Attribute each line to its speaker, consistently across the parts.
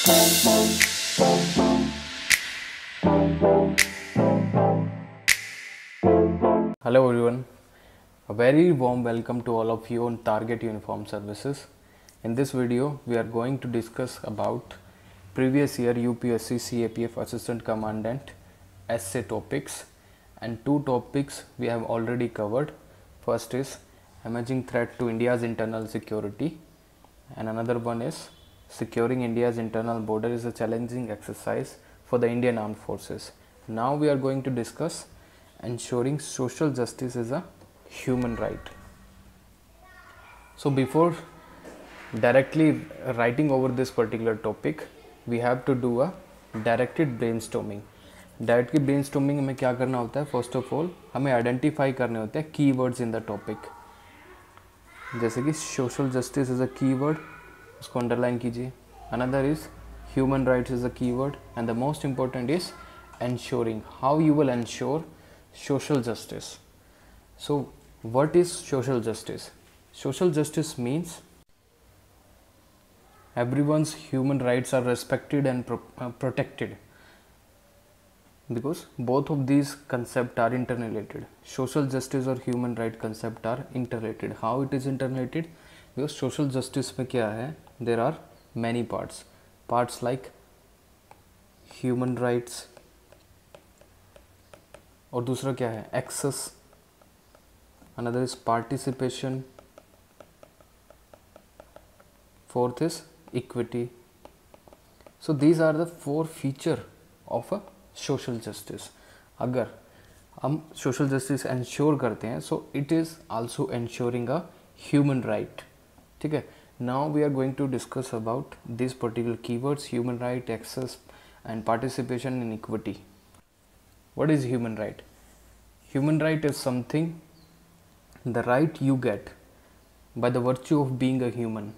Speaker 1: Hello everyone, a very warm welcome to all of you on Target Uniform Services. In this video, we are going to discuss about previous year UPSC CAPF Assistant Commandant essay topics, and two topics we have already covered. First is emerging threat to India's internal security, and another one is securing India's internal border is a challenging exercise for the Indian Armed Forces. Now we are going to discuss ensuring social justice is a human right. So before directly writing over this particular topic, we have to do a directed brainstorming. Directly brainstorming में क्या करना होता है? First of all हमें identify करने होते हैं keywords in the topic. जैसे कि social justice is a keyword, उसको अंडरलाइन कीजिए. Another is human rights is a keyword, and the most important is ensuring. How you will ensure social justice? So what is social justice? Social justice means everyone's human rights are respected and protected, because both of these concepts are interrelated. Social justice or human right concept are interrelated. How it is interrelated? Because social justice में क्या है? There are many parts. Parts like human rights, और दूसरा क्या है? Access. Another is participation. Fourth is equity. So these are the four feature of a social justice. अगर हम social justice ensure करते हैं, so it is also ensuring a human right. ठीक है. Now we are going to discuss about this particular keywords: human right, access and participation in equity. What is human right? Human right is something, the right you get by the virtue of being a human.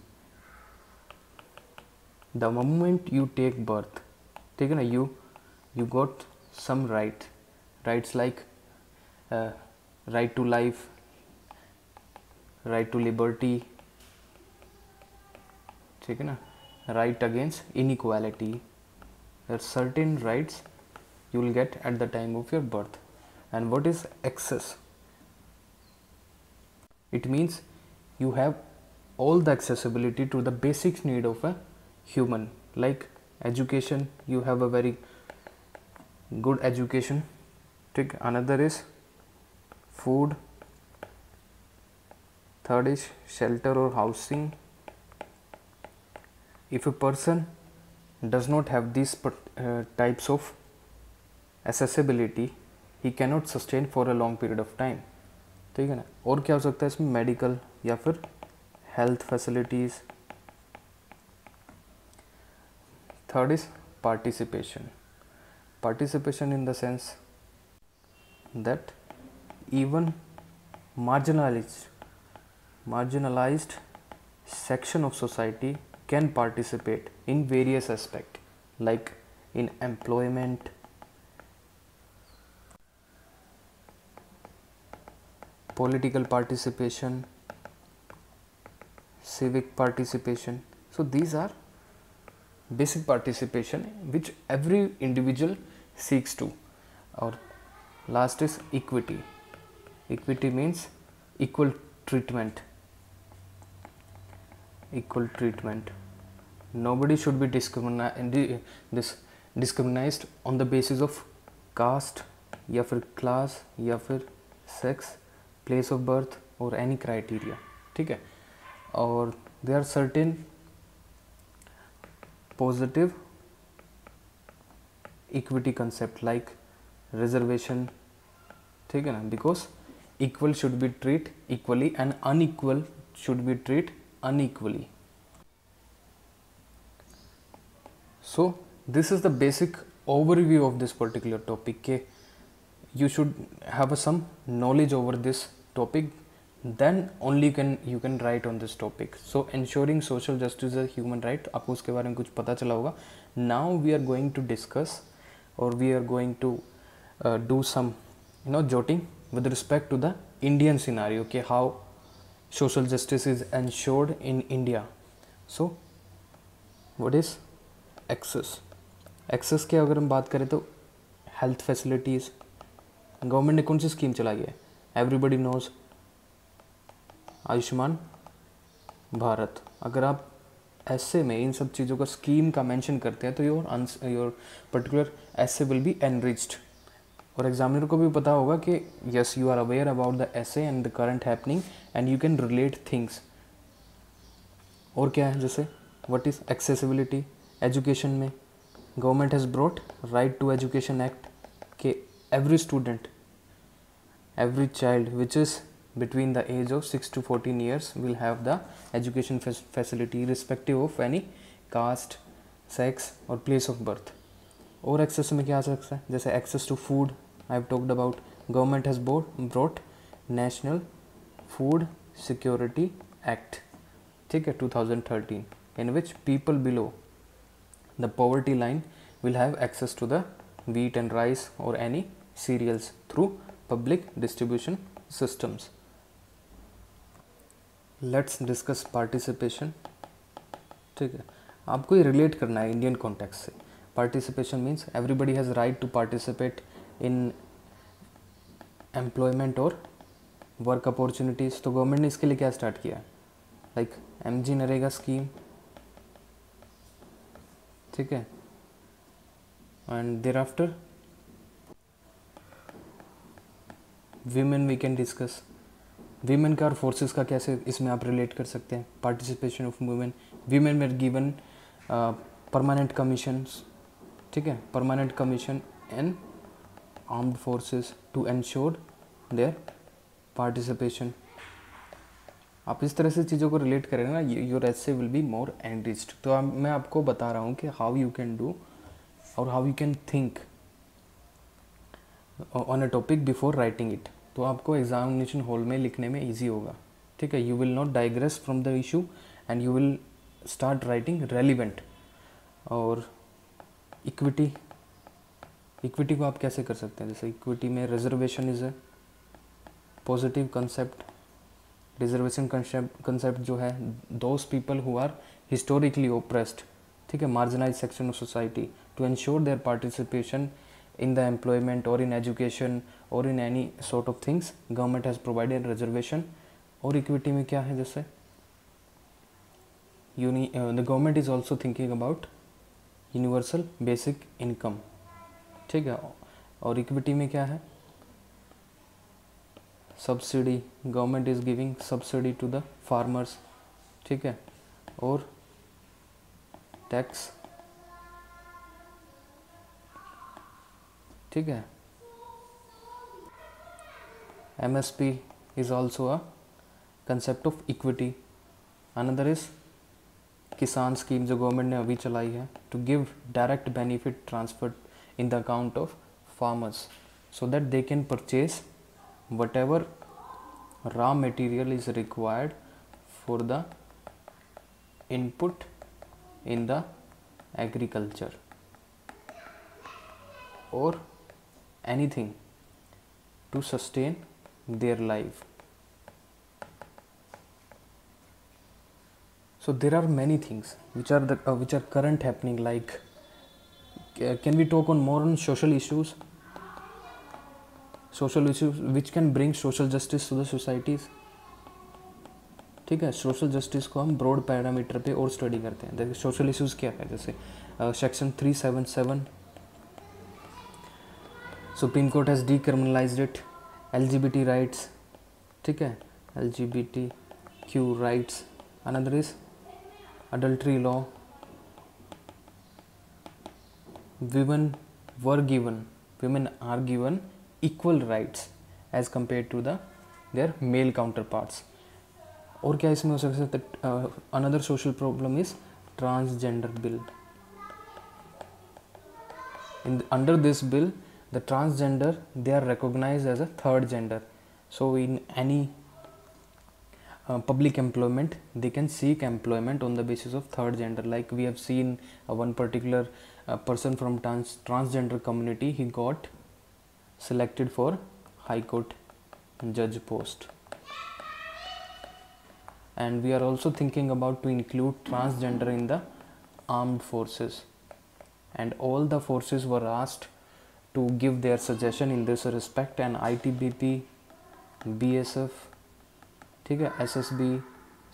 Speaker 1: The moment you take birth, ठीक है ना, you got some rights like right to life, right to liberty, ठीक है ना, right against inequality. There are certain rights you will get at the time of your birth. And what is access? It means you have all the accessibility to the basic need of a human, like education. You have a very good education. ठीक. Another is food. Third is shelter or housing. If a person does not have these types of accessibility, he cannot sustain for a long period of time. ठीक है ना. और क्या हो सकता है इसमें? मेडिकल या फिर health facilities. Third is participation. Participation in the sense that even marginalized section of society can participate in various aspects, like in employment, political participation, civic participation. So these are basic participation which every individual seeks to. Or last is equity. Equity means equal treatment. Equal treatment. Nobody should be discriminated on the basis of caste या फिर class या फिर sex, place of birth or any criteria. ठीक है. और there are certain positive equity concept like reservation. ठीक है ना, because equal should be treated equally and unequal should be treated unequally. So this is the basic overview of this particular topic. के you should have some knowledge over this topic, then only you can write on this topic. So ensuring social justice is a human right, आपको उसके बारे में कुछ पता चला होगा. Now we are going to discuss, or we are going to do some jotting with respect to the Indian scenario, okay, how social justice is ensured in India. So what is access, access की अगर हम बात करें तो health facilities, government ने कौन सी scheme चलाई है? Everybody knows Ayushman Bharat. अगर आप ऐसे में इन सब चीज़ों का स्कीम का मेंशन करते हैं तो your particular essay will be enriched. और एग्जामिनर को भी पता होगा कि yes you are aware about the essay and the current happening and you can relate things. और क्या है, जैसे व्हाट इज़ एक्सेसिबिलिटी एजुकेशन में, government has brought right to education act के every student, every child which is between the age of 6 to 14 years will have the education facility irrespective of any caste, sex or place of birth. और access में क्या आ सकता है, जैसे access to food I have talked about, government has brought national food security act, ठीक है, 2013, in which people below the poverty line will have access to the wheat and rice or any cereals through public distribution systems. Let's discuss participation. ठीक है, आपको ये relate करना है Indian context से. Participation means everybody has right to participate in employment और work opportunities. तो government ने इसके लिए क्या स्टार्ट किया, लाइक MG नरेगा स्कीम, ठीक है, and thereafter women we can discuss. Women का और फोर्सेस का कैसे इसमें आप रिलेट कर सकते हैं. Participation of women, women were given permanent commissions, ठीक है, permanent commission in armed forces to ensure their participation. आप इस तरह से चीज़ों को रिलेट करेंगे ना, your essay will be more enriched. तो मैं आपको बता रहा हूँ कि हाउ यू कैन डू और how you can think on a topic before writing it. तो आपको एग्जामिनेशन हॉल में लिखने में ईजी होगा, ठीक है. You will not digress from the issue and you will start writing relevant. और इक्विटी, इक्विटी को आप कैसे कर सकते हैं, जैसे इक्विटी में reservation is a positive concept. Reservation concept जो है, those people who are historically oppressed, ठीक है, marginalise section of society, to ensure their participation in the employment or in education or in any sort of things, government has provided reservation. और equity में क्या है, जैसे the government is also thinking about universal basic income, ठीक है. और equity में क्या है, subsidy, government is giving subsidy to the farmers, ठीक है. और टैक्स, ठीक है. MSP is also a concept of equity. Another is Kisan scheme जो गवर्नमेंट ने अभी चलाई है, to give direct benefit transfer in the account of farmers so that they can purchase whatever raw material is required for the input in the agriculture or anything to sustain their life. So there are many things which are current happening, like can we talk on more on social issues which can bring social justice to the societies, ठीक है. Social justice को हम broad parameter पे और study करते हैं. देखिए social issues क्या है, जैसे section 377 Supreme Court has decriminalised it. LGBT rights, ठीक है, LGBTQ rights. Another is adultery law. women are given equal rights as compared to their male counterparts. और क्या इसमें हो सकता है, another social problem is transgender bill. Under this bill, the transgender, they are recognized as a third gender. So in any public employment, they can seek employment on the basis of third gender. Like we have seen one particular person from transgender community, he got selected for High Court judge post. And we are also thinking about to include transgender in the armed forces. and all the forces were asked to give their suggestion in this respect, and ITBP, BSF, ठीक है, SSB,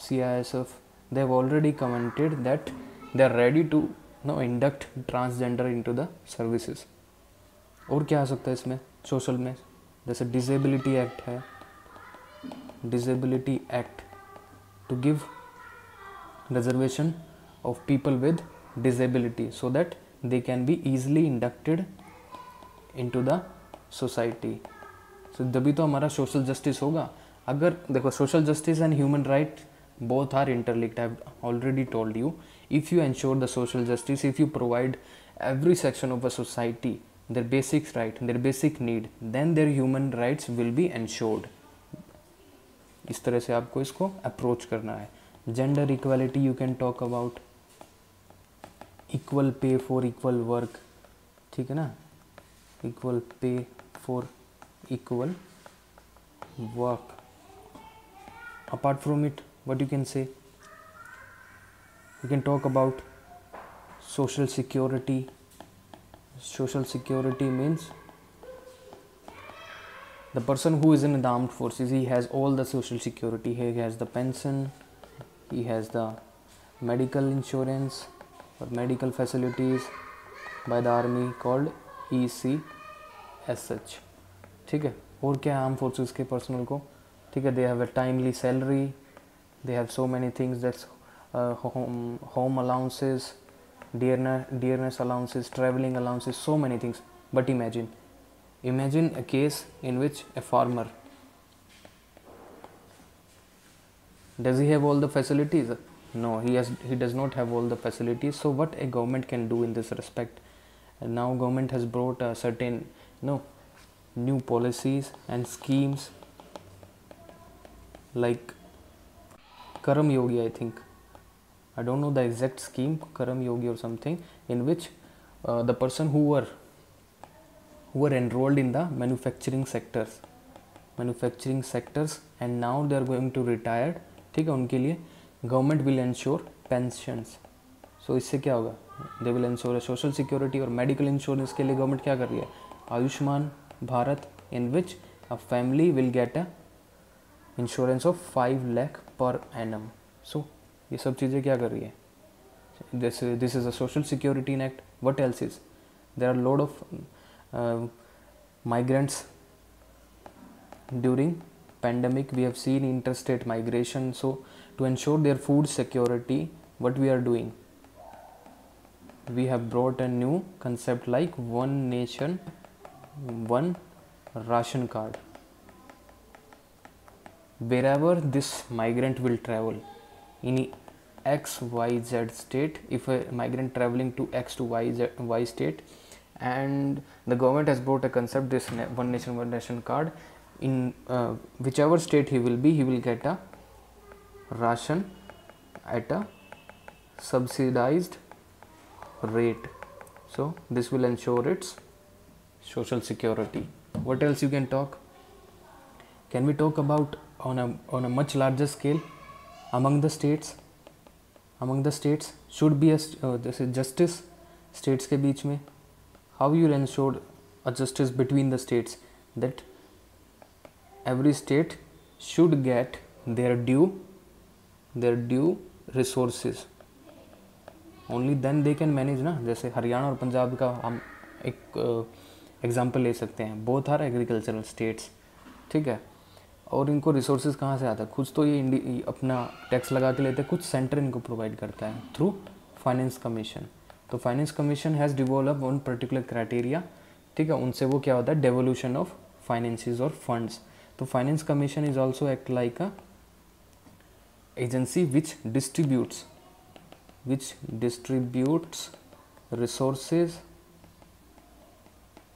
Speaker 1: CISF, they have already commented that they are ready to induct transgender into the services. और क्या आ सकता है इसमें social में, जैसे डिसेबिलिटी एक्ट है, disability act to give reservation of people with disability so that they can be easily inducted into the society. So तभी तो हमारा सोशल जस्टिस होगा. अगर देखो social justice and human right both are interlinked. I have already told you, if you ensure the social justice, if you provide every section of a society their basic right, their basic need, then their human rights will be ensured. इस तरह से आपको इसको approach करना है. Gender equality you can talk about, equal pay for equal work, ठीक है ना, equal pay for equal work. Apart from it what you can say, you can talk about social security. Social security means the person who is in the armed forces, he has all the social security. He has the pension, he has the medical insurance or medical facilities by the army called ECSH. ठीक है. और क्या है arm forces के personal को, ठीक है, they have a timely salary, they have so many things, that's home allowances, dearness allowances, traveling allowances, so many things. But imagine a case in which a farmer, does he have all the facilities? No, he does not have all the facilities. So what a government can do in this respect? And now government has brought a certain new policies and schemes like Karam Yogi, I think. I don't know the exact scheme, Karam Yogi or something, in which the person who were enrolled in the manufacturing sectors, and now they are going to retire, ठीक है, उनके लिए government will ensure pensions. So इससे क्या होगा, they will ensure social security. और medical insurance के लिए गवर्नमेंट क्या कर रही है, Ayushman Bharat, in which a family will get a insurance of 5 lakh per annum. सो ये सब चीज़ें क्या कर रही है, this is a social security in act. What else is, there are load of migrants during pandemic. We have seen interstate migration. So to ensure their food security, what we are doing, we have brought a new concept like one nation one ration card. Wherever this migrant will travel in XYZ state, if a migrant traveling to X to Y state, and the government has brought a concept, this one nation one ration card, in whichever state he will be, he will get a ration at a subsidized rate. So this will ensure its social security. What else you can talk? Can we talk about on a much larger scale among the states? Among the states should be a this is justice states के बीच में. How you ensure a justice between the states, that every state should get their due resources. Only then they can manage ना. जैसे हरियाणा और पंजाब का हम एक example ले सकते हैं. बोथ आर एग्रीकल्चरल स्टेट्स, ठीक है, और इनको रिसोर्सेज कहाँ से आता है, कुछ तो ये अपना टैक्स लगा के लेते हैं, कुछ सेंटर इनको प्रोवाइड करता है थ्रू फाइनेंस कमीशन. तो finance commission has develop on particular criteria, ठीक है, उनसे वो क्या होता है, डेवोल्यूशन ऑफ फाइनेंसेस और फंड्स. तो finance commission is also act like a agency which distributes resources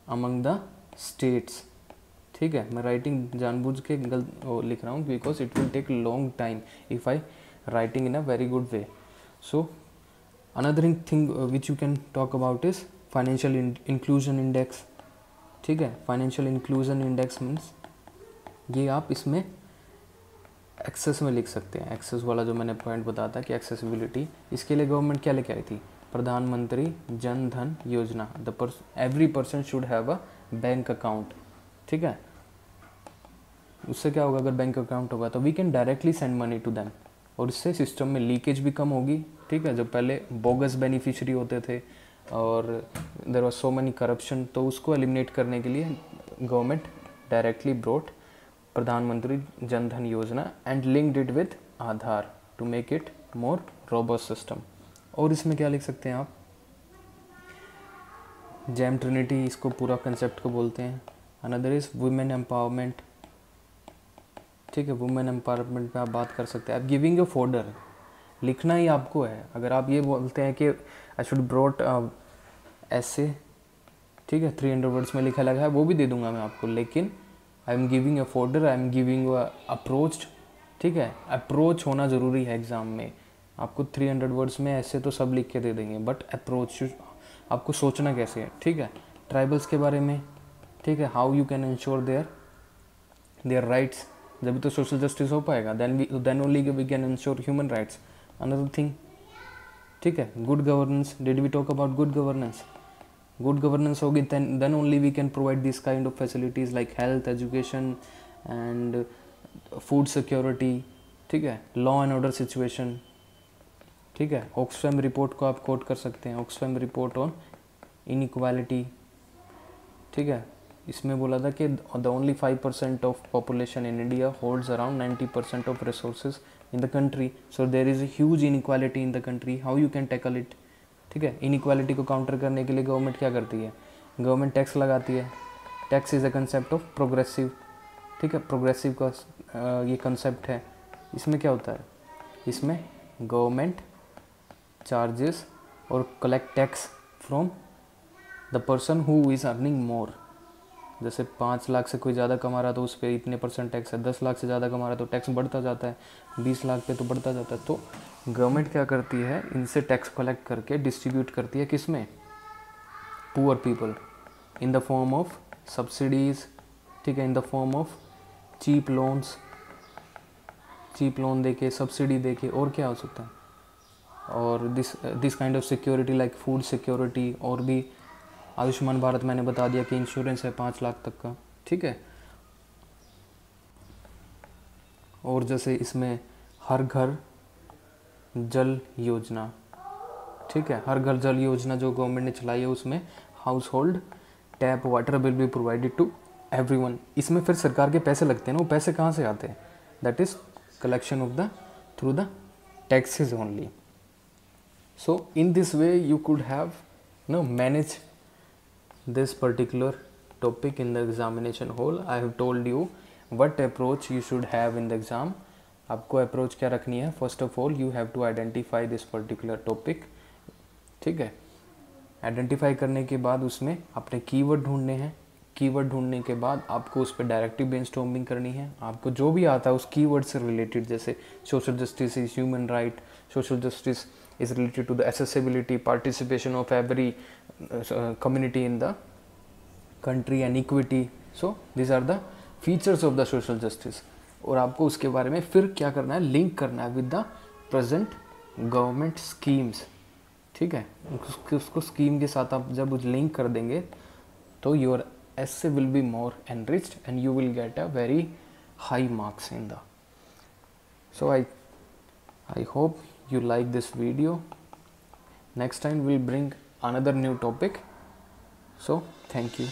Speaker 1: among the states. ठीक है, मैं राइटिंग जानबूझ के गलत लिख रहा हूँ because it will take long time if I writing in a very good way. So another thing which you can talk about is financial inclusion index. ठीक है, financial inclusion index means ये आप इसमें एक्सेस में लिख सकते हैं. Access वाला जो मैंने पॉइंट बताया था कि एक्सेसिबिलिटी, इसके लिए गवर्नमेंट क्या लेके आई थी, प्रधानमंत्री जन धन योजना, every person should have a bank account, ठीक है। उससे क्या होगा, अगर बैंक अकाउंट होगा तो we can directly send money to them, और इससे सिस्टम में लीकेज भी कम होगी, ठीक है। जब पहले बोगस बेनिफिशियरी होते थे और there was so many corruption, तो उसको एलिमिनेट करने के लिए गवर्नमेंट डायरेक्टली ब्रोट प्रधानमंत्री Jan Dhan Yojana and linked it with Aadhaar to make it more robust system. और इसमें क्या लिख सकते हैं आप, जैम ट्रिनिटी इसको पूरा कंसेप्ट को बोलते हैं। अनदर इज वुमेन एम्पावरमेंट, ठीक है। वुमेन एम्पावरमेंट पे आप बात कर सकते हैं। आप गिविंग ए फोल्डर, लिखना ही आपको है। अगर आप ये बोलते हैं कि आई शुड ब्रॉट ऐसे, ठीक है, 300 वर्ड्स में लिखा लगा है, वो भी दे दूंगा मैं आपको, लेकिन I am giving a folder, I am giving approach, ठीक है। अप्रोच होना ज़रूरी है एग्ज़ाम में। आपको 300 वर्ड्स में ऐसे तो सब लिख के दे देंगे, बट अप्रोच आपको सोचना कैसे है, ठीक है। ट्राइबल्स के बारे में, ठीक है, how you can ensure their rights, जब तो सोशल जस्टिस हो पाएगा, then only we can ensure human rights. Another thing, ठीक है, good governance, did we talk about good governance? Good governance होगी then only we can provide this kind of facilities like health, education and food security, ठीक है, law and order situation, ठीक है। Oxfam report को आप coat कर सकते हैं, ऑक्सफैम रिपोर्ट ऑन इनइक्वालिटी, ठीक है। इसमें बोला था कि the only 5% of population in India holds around 90% of resources in the country, so there is a huge inequality in the country, how you can tackle it, ठीक है। Inequality को counter करने के लिए गवर्नमेंट क्या करती है, गवर्नमेंट टैक्स लगाती है। Tax is a concept of progressive, ठीक है, प्रोग्रेसिव का ये कंसेप्ट है। इसमें क्या होता है, इसमें गवर्नमेंट चार्जेस और collect tax from the person who is earning more. जैसे 5 लाख से कोई ज़्यादा कमा रहा तो उस पर इतने % टैक्स है, 10 लाख से ज़्यादा कमा रहा तो टैक्स बढ़ता जाता है, 20 लाख पे तो बढ़ता जाता है। तो गवर्नमेंट क्या करती है, इनसे टैक्स कलेक्ट करके डिस्ट्रीब्यूट करती है, किस में, poor people, in the form of subsidies, ठीक है, in the form of cheap loans, cheap loan देके, सब्सिडी देके, और क्या हो सकता है, और this kind of security like food security, और भी आयुष्मान भारत मैंने बता दिया कि इंश्योरेंस है 5 लाख तक का, ठीक है। और जैसे इसमें हर घर जल योजना, ठीक है, हर घर जल योजना जो गवर्नमेंट ने चलाई है, उसमें household tap water will be provided to everyone. इसमें फिर सरकार के पैसे लगते हैं ना, वो पैसे कहाँ से आते हैं, that is collection of the through the taxes only. So in this way you could have manage this particular topic in the examination hall. I have told you what approach you should have in the exam. आपको approach क्या रखनी है, first of all you have to identify this particular topic, ठीक है। Identify करने के बाद उसमें अपने कीवर्ड ढूंढने हैं, कीवर्ड ढूंढने के बाद आपको उस पर डायरेक्टिव ब्रेनस्टॉर्मिंग करनी है। आपको जो भी आता है उस कीवर्ड से रिलेटेड, जैसे social justice is human right, social justice is related to the accessibility, participation of every community in the country and equity. So these are the features of the social justice. और आपको उसके बारे में फिर क्या करना है, लिंक करना है with the present government schemes, ठीक है। उसको स्कीम के साथ आप जब लिंक कर देंगे तो your essay will be more enriched and you will get a very high marks in the. So I hope you like this video. Next time we'll bring another new topic. So thank you.